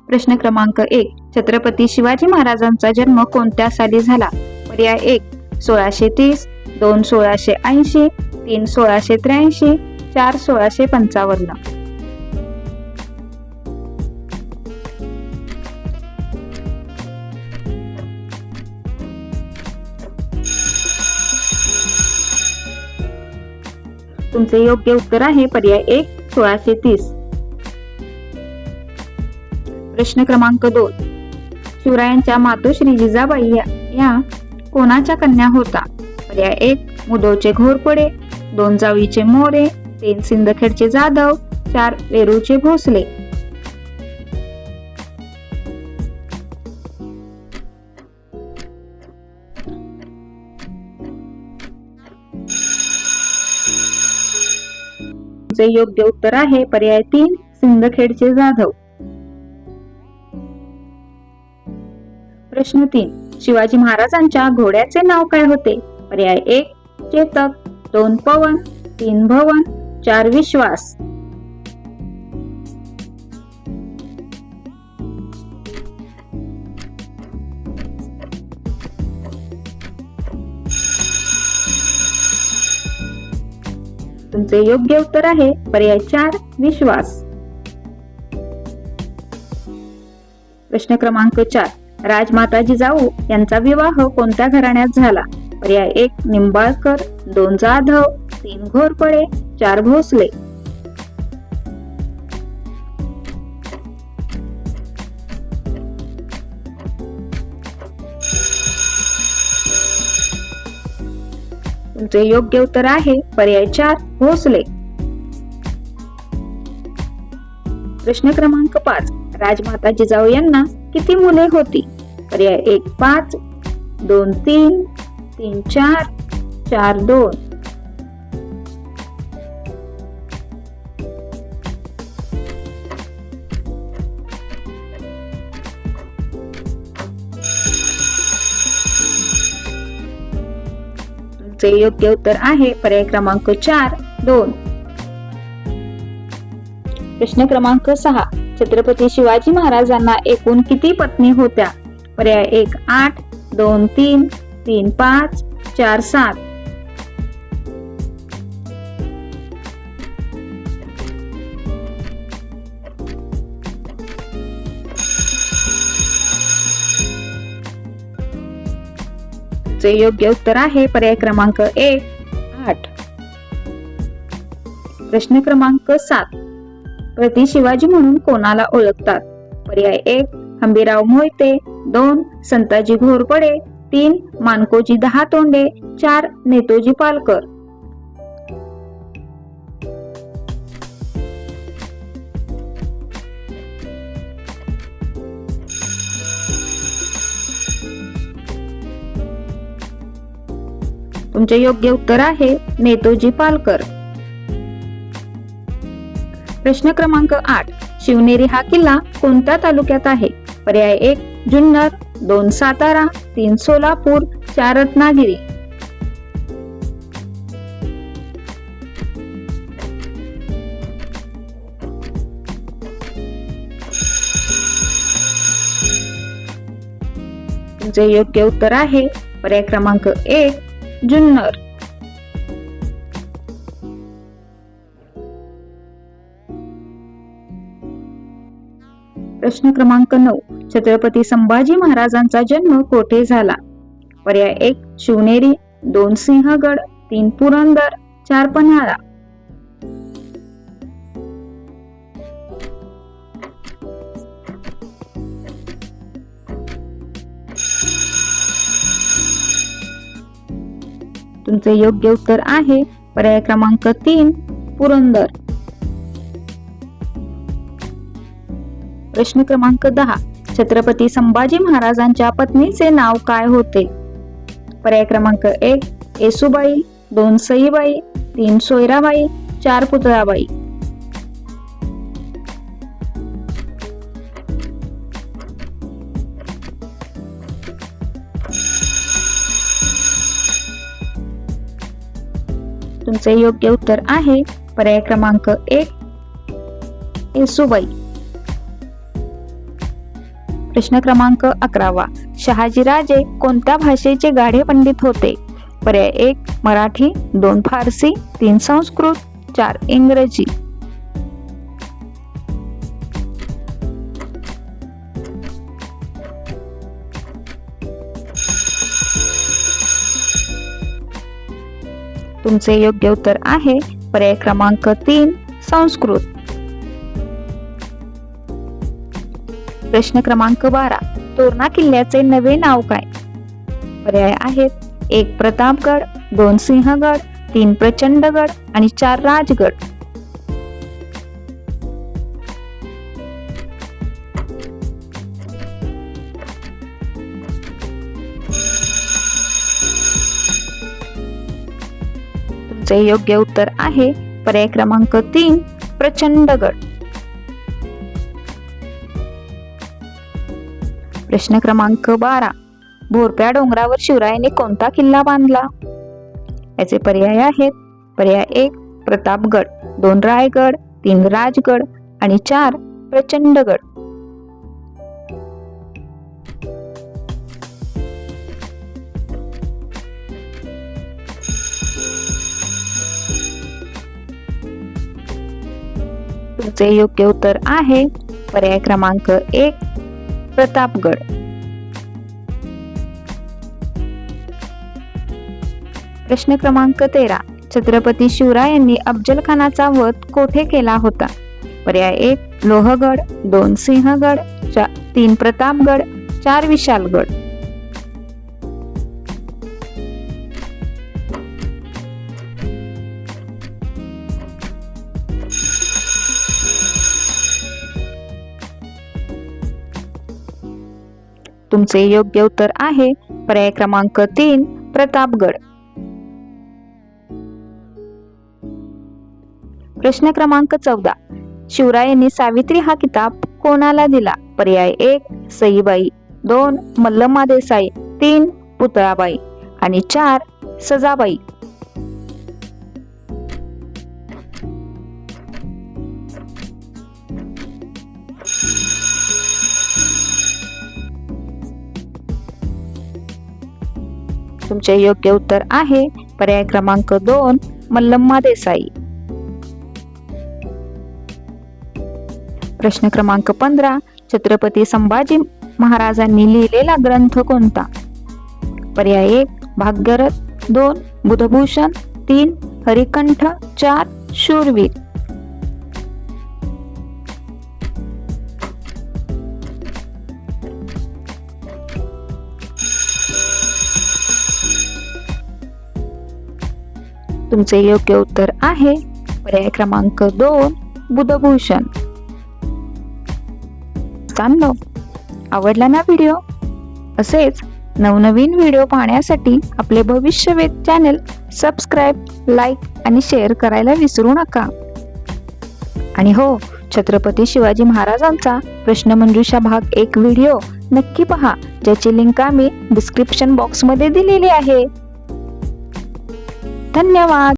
प्रश्न क्रमांक 1. छत्रपती शिवाजी महाराजांचा जन्म कोणत्या साली झाला? पर्याय 1. 1630, 2. 1680, 3. 1683, 4. 1655. तुमचे योग्य उत्तर आहे पर्याय 1. 1630. प्रश्न क्रमांक 2. शिवरायांच्या मातोश्री जिजाबाई या कोणाच्या कन्या होता? पर्याय 1. मुधोळचे घोरपडे, 2. जावळीचे मोरे, 3. सिंदखेडचे जाधव, 4. वेरूळचे भोसले. योग्य उत्तर आहे पर्याय 3. सिंदखेडचे जाधव. प्रश्न 3. शिवाजी महाराजांच्या घोड्याचे नाव काय होते? पर्याय 1. चेतक, 2. पवन, 3. भवन, 4. विश्वास. तुमचे योग्य उत्तर आहे पर्याय 4. विश्वास. प्रश्न क्रमांक 4. राजमाता जिजाऊ यांचा विवाह कोणत्या घराण्यात झाला? पर्याय 1. निंबाळकर, 2. जाधव, 3. घोरपडे, 4. भोसले. तुमचे योग्य उत्तर आहे पर्याय 4. भोसले. प्रश्न क्रमांक 5. राजमाता जिजाऊ यांना किती मुले होती? पर्याय 1. 5, 2. 3, 3. 4, 4. 2. तुमचे योग्य उत्तर आहे पर्याय क्रमांक 4. 2. प्रश्न क्रमांक 6. छत्रपती शिवाजी महाराजांना एकूण किती पत्नी होत्या? पर्याय 1. 8, 2. 3, 3. 5, 4. 7. चे योग्य उत्तर आहे पर्याय क्रमांक 1. 8. प्रश्न क्रमांक 7. प्रति शिवाजी म्हणून कोणाला ओळखतात? पर्याय 1. हंबीराव मोहिते, 2. संताजी घोरपडे, 3. मानकोजी दहातोंडे, 4. नेतोजी पालकर. तुमचे योग्य उत्तर आहे नेतोजी पालकर. प्रश्न क्रमांक 8. शिवनेरी हा किल्ला कोणत्या तालुक्यात आहे? पर्याय 1. जुन्नर, 2. सातारा, 3. सोलापूर, 4. रत्नागिरी. तुमचे योग्य उत्तर आहे पर्याय क्रमांक 1. जुन्नर. प्रश्न क्रमांक 9. छत्रपती संभाजी महाराजांचा जन्म कोठे झाला? पर्याय 1. शिवनेरी, 2. सिंहगड, 3. पुरंदर, 4. पन्हाळा. तुमचे योग्य उत्तर आहे पर्याय क्रमांक 3. पुरंदर. प्रश्न क्रमांक 10. छत्रपती संभाजी महाराजांच्या पत्नीचे नाव काय होते? पर्याय क्रमांक 1. येसूबाई, 2. सईबाई, 3. सोयराबाई, 4. पुतळाबाई. तुमचे योग्य उत्तर आहे पर्याय क्रमांक 1. येसूबाई. प्रश्न क्रमांक 11. शहाजीराजे कोणत्या भाषेचे गाढे पंडित होते? पर्याय 1 मराठी, 2 फारसी, 3 संस्कृत, 4 इंग्रजी. तुमचे योग्य उत्तर आहे पर्याय क्रमांक 3 संस्कृत. प्रश्न क्रमांक 12. तोरणा किल्ल्याचे नवे नाव काय? पर्याय आहेत 1 प्रतापगड, 2 सिंहगड, 3 प्रचंडगड आणि 4 राजगड. तुमचे योग्य उत्तर आहे पर्याय क्रमांक 3 प्रचंडगड. प्रश्न क्रमांक 12. भोरप्या डोंगरावर शिवरायांनी कोणता किल्ला बांधला? याचे पर्याय आहेत पर्याय 1 प्रतापगड, 2 रायगड, 3 राजगड आणि 4 प्रचंडगड. तुमचे योग्य उत्तर आहे पर्याय क्रमांक 1 प्रतापगड. प्रश्न क्रमांक 13. छत्रपती शिवरायांनी अफजल खानाचा वध कोठे केला होता? पर्याय 1 लोहगड, 2 सिंहगड, 3 प्रतापगड, 4 विशालगड. तुमचे योग्य उत्तर आहे पर्याय क्रमांक 3 प्रतापगड. प्रश्न क्रमांक 14. शिवरायांनी सावित्री हा किताब कोणाला दिला? पर्याय 1 सईबाई, 2 मल्लम्मा देसाई, 3 पुतळाबाई आणि 4 सजाबाई. तुमचे योग्य उत्तर आहे पर्याय क्रमांक 2 मल्लम्मा देसाई. प्रश्न क्रमांक 15. छत्रपती संभाजी महाराजांनी लिहिलेला ग्रंथ कोणता? पर्याय 1 भाग्यरथ, 2 बुधभूषण, 3 हरिकंठ, 4 शूरवीर. तुमचे योग्य उत्तर आहे पर्याय क्रमांक 2 बुधभूषण. मित्रांनो, आवडला ना व्हिडिओ? असेच नवनवीन व्हिडिओ पाहण्यासाठी आपले भविष्यवेध चॅनल सबस्क्राईब, लाईक आणि शेअर करायला विसरू नका. आणि हो, छत्रपती शिवाजी महाराजांचा प्रश्नमंजुषा भाग 1 व्हिडिओ नक्की पहा, ज्याची लिंक आम्ही डिस्क्रिप्शन बॉक्स मध्ये दिलेली आहे. धन्यवाद.